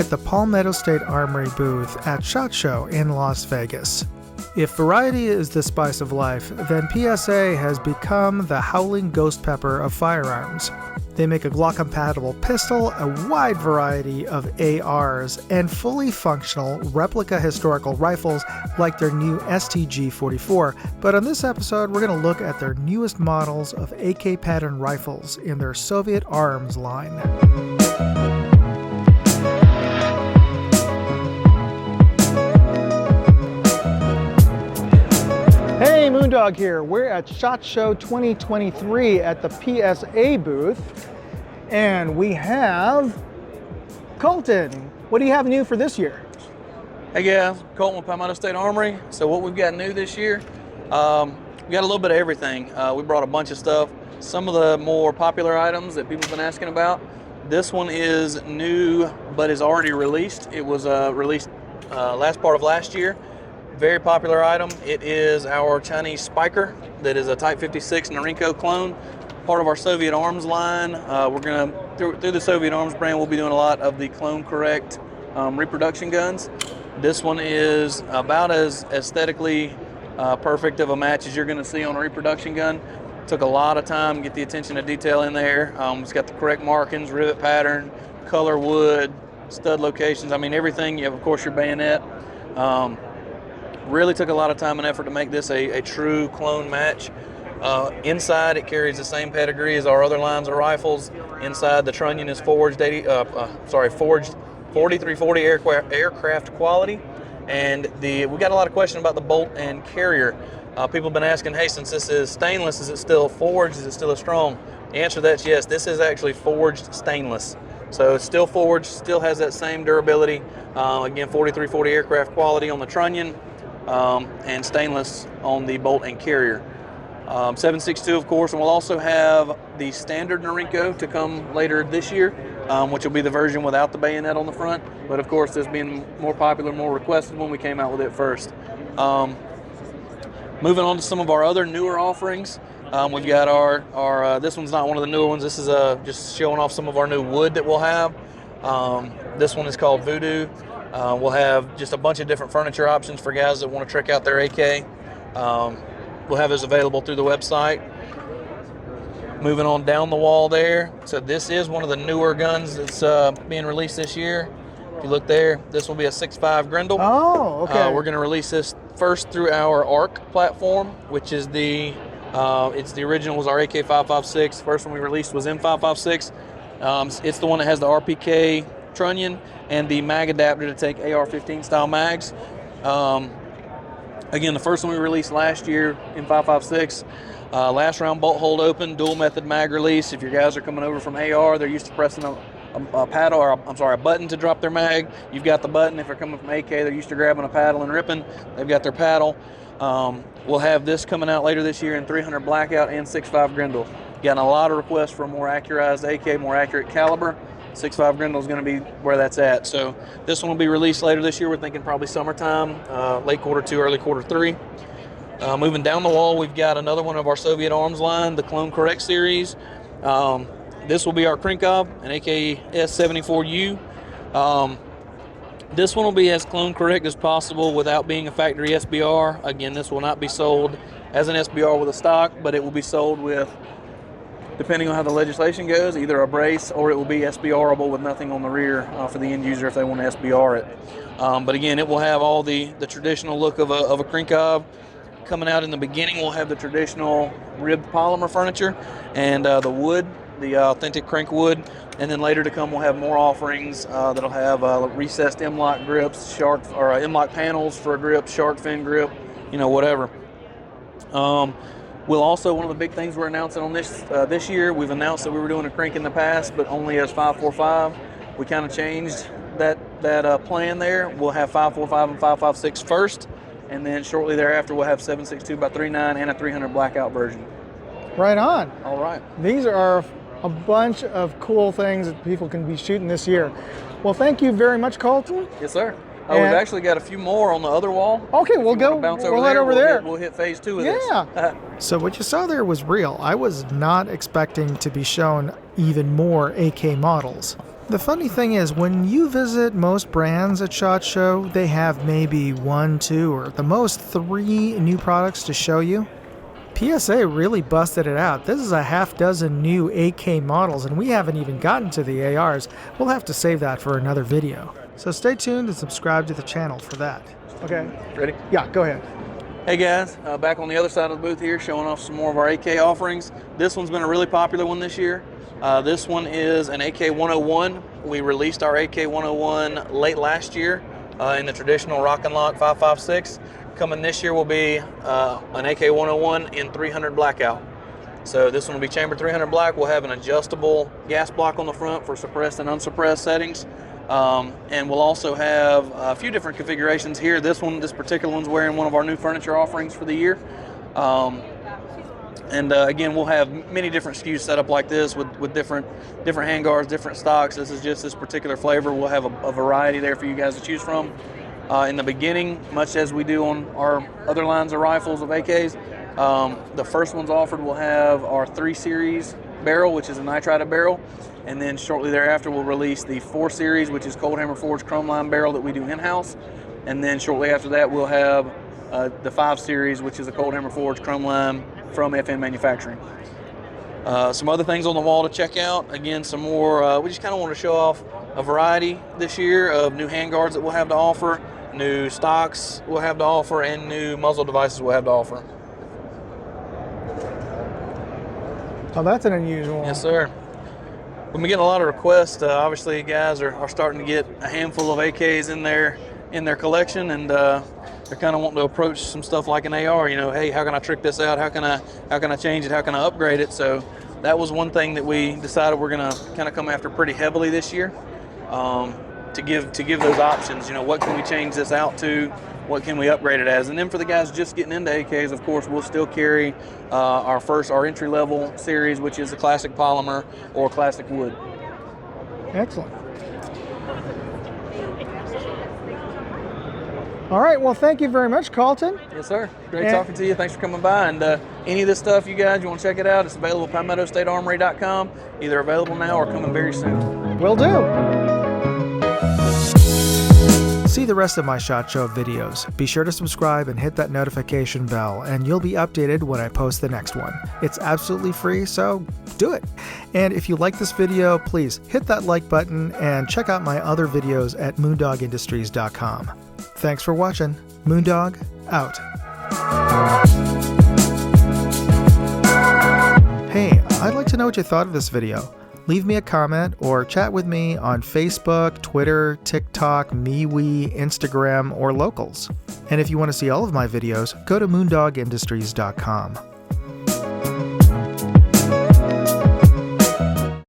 at the Palmetto State Armory booth at SHOT Show in Las Vegas. If variety is the spice of life, then PSA has become the howling ghost pepper of firearms. They make a Glock-compatible pistol, a wide variety of ARs, and fully functional replica historical rifles like their new STG-44. But on this episode, we're going to look at their newest models of AK pattern rifles in their Soviet arms line. Hey, Moondog here. We're at SHOT Show 2023 at the PSA booth, and we have Colton. What do you have new for this year? Hey guys, Colton with Palmetto State Armory. So what we've got new this year, we got a little bit of everything. We brought a bunch of stuff. Some of the more popular items that people have been asking about. This one is new, but is already released. It was released last part of last year. Very popular item. It is our Chinese Spiker that is a Type 56 Norinco clone, part of our Soviet Arms line. We're going to, through the Soviet Arms brand, we'll be doing a lot of the clone correct reproduction guns. This one is about as aesthetically perfect of a match as you're going to see on a reproduction gun. Took a lot of time to get the attention to detail in there. It's got the correct markings, rivet pattern, color wood, stud locations. I mean, everything. You have, of course, your bayonet. Really took a lot of time and effort to make this a true clone match. Inside, it carries the same pedigree as our other lines of rifles. Inside, the trunnion is forged 4340 aircraft quality. And we got a lot of questions about the bolt and carrier. People have been asking, hey, since this is stainless, is it still forged? Is it still as strong? The answer to that is yes. This is actually forged stainless. So it's still forged, still has that same durability. Again, 4340 aircraft quality on the trunnion. And stainless on the bolt and carrier. 7.62, of course, and we'll also have the standard Norinco to come later this year, which will be the version without the bayonet on the front. But of course, this being more popular, more requested when we came out with it first. Moving on to some of our other newer offerings, we've got our this one's not one of the newer ones. This is just showing off some of our new wood that we'll have. This one is called Voodoo. We'll have just a bunch of different furniture options for guys that want to trick out their AK. We'll have those available through the website. Moving on down the wall there. So this is one of the newer guns that's being released this year. If you look there, this will be a 6.5 Grendel. Oh, okay. We're going to release this first through our ARC platform, which is it's the original was our AK556. First one we released was M556. It's the one that has the RPK trunnion and the mag adapter to take AR-15 style mags. Again, the first one we released last year in 5.56, last round bolt hold open, dual method mag release. If your guys are coming over from AR, they're used to pressing a paddle, or a button to drop their mag. You've got the button. If they're coming from AK, they're used to grabbing a paddle and ripping. They've got their paddle. We'll have this coming out later this year in 300 blackout and 6.5 Grendel. Getting a lot of requests for a more accurized AK, more accurate caliber. 6.5 Grendel is going to be where that's at. So this one will be released later this year. We're thinking probably summertime, late Q2, early Q3. Moving down the wall, we've got another one of our Soviet Arms line, the Clone Correct series. This will be our Krinkov, an AKS-74U. This one will be as clone correct as possible without being a factory SBR. Again, this will not be sold as an SBR with a stock, but it will be sold with, depending on how the legislation goes, either a brace or it will be SBRable with nothing on the rear for the end user if they want to SBR it. But again, it will have all the traditional look of a Krinkov. Coming out in the beginning, we'll have the traditional ribbed polymer furniture and the wood, the authentic crank wood. And then later to come, we'll have more offerings that'll have recessed M-lock grips, M-lock panels for a grip, shark fin grip, whatever. We'll also, one of the big things we're announcing on this year, we've announced that we were doing a crank in the past, but only as 5.45. We kind of changed that plan there. We'll have 5.45 and 5.56 first, and then shortly thereafter we'll have 7.62 by 3.9 and a 300 blackout version. Right on. All right. These are a bunch of cool things that people can be shooting this year. Well, thank you very much, Colton. Yes, sir. We've actually got a few more on the other wall. Okay, we'll go. We'll head over there. We'll hit phase 2 of this. Yeah. So what you saw there was real. I was not expecting to be shown even more AK models. The funny thing is, when you visit most brands at SHOT Show, they have maybe 1, 2, or the most 3 new products to show you. PSA really busted it out. This is a half dozen new AK models, and we haven't even gotten to the ARs. We'll have to save that for another video. So stay tuned and subscribe to the channel for that. Okay. Ready? Yeah, go ahead. Hey guys, back on the other side of the booth here, showing off some more of our AK offerings. This one's been a really popular one this year. This one is an AK-101. We released our AK-101 late last year in the traditional Rock and Lock 5.56. Coming this year will be an AK-101 in 300 blackout. So this one will be chamber 300 black. We'll have an adjustable gas block on the front for suppressed and unsuppressed settings. And we'll also have a few different configurations here. This particular one's wearing one of our new furniture offerings for the year. Again, we'll have many different SKUs set up like this with different handguards, different stocks. This is just this particular flavor. We'll have a variety there for you guys to choose from. In the beginning, much as we do on our other lines of rifles of AKs, the first ones offered will have our 3 Series barrel, which is a nitrided barrel. And then shortly thereafter, we'll release the 4 Series, which is Cold Hammer Forged chrome line barrel that we do in-house. And then shortly after that, we'll have the 5 Series, which is a Cold Hammer Forged chrome line from FN Manufacturing. Some other things on the wall to check out. Again, some more, we just kind of want to show off a variety this year of new handguards that we'll have to offer, new stocks we'll have to offer, and new muzzle devices we'll have to offer. Oh, that's an unusual one. Yes, sir. We've been getting a lot of requests. Obviously, guys are starting to get a handful of AKs in their collection, and they're kind of wanting to approach some stuff like an AR. You know, hey, how can I trick this out? How can I change it? How can I upgrade it? So that was one thing that we decided we're gonna kind of come after pretty heavily this year, to give those options. You know, what can we change this out to? What can we upgrade it as? And then for the guys just getting into AKs, of course, we'll still carry our entry-level series, which is the classic polymer or classic wood. Excellent. All right, well, thank you very much, Carlton. Yes, sir. Great talking to you. Thanks for coming by. And any of this stuff, you guys, you want to check it out, it's available at PalmettoStateArmory.com, either available now or coming very soon. Will do. See the rest of my SHOT Show videos. Be sure to subscribe and hit that notification bell, and you'll be updated when I post the next one. It's absolutely free, so do it. And if you like this video, please hit that like button and check out my other videos at moondogindustries.com. Thanks for watching. Moondog, out. Hey, I'd like to know what you thought of this video. Leave me a comment or chat with me on Facebook, Twitter, TikTok, MeWe, Instagram, or Locals. And if you want to see all of my videos, go to moondogindustries.com.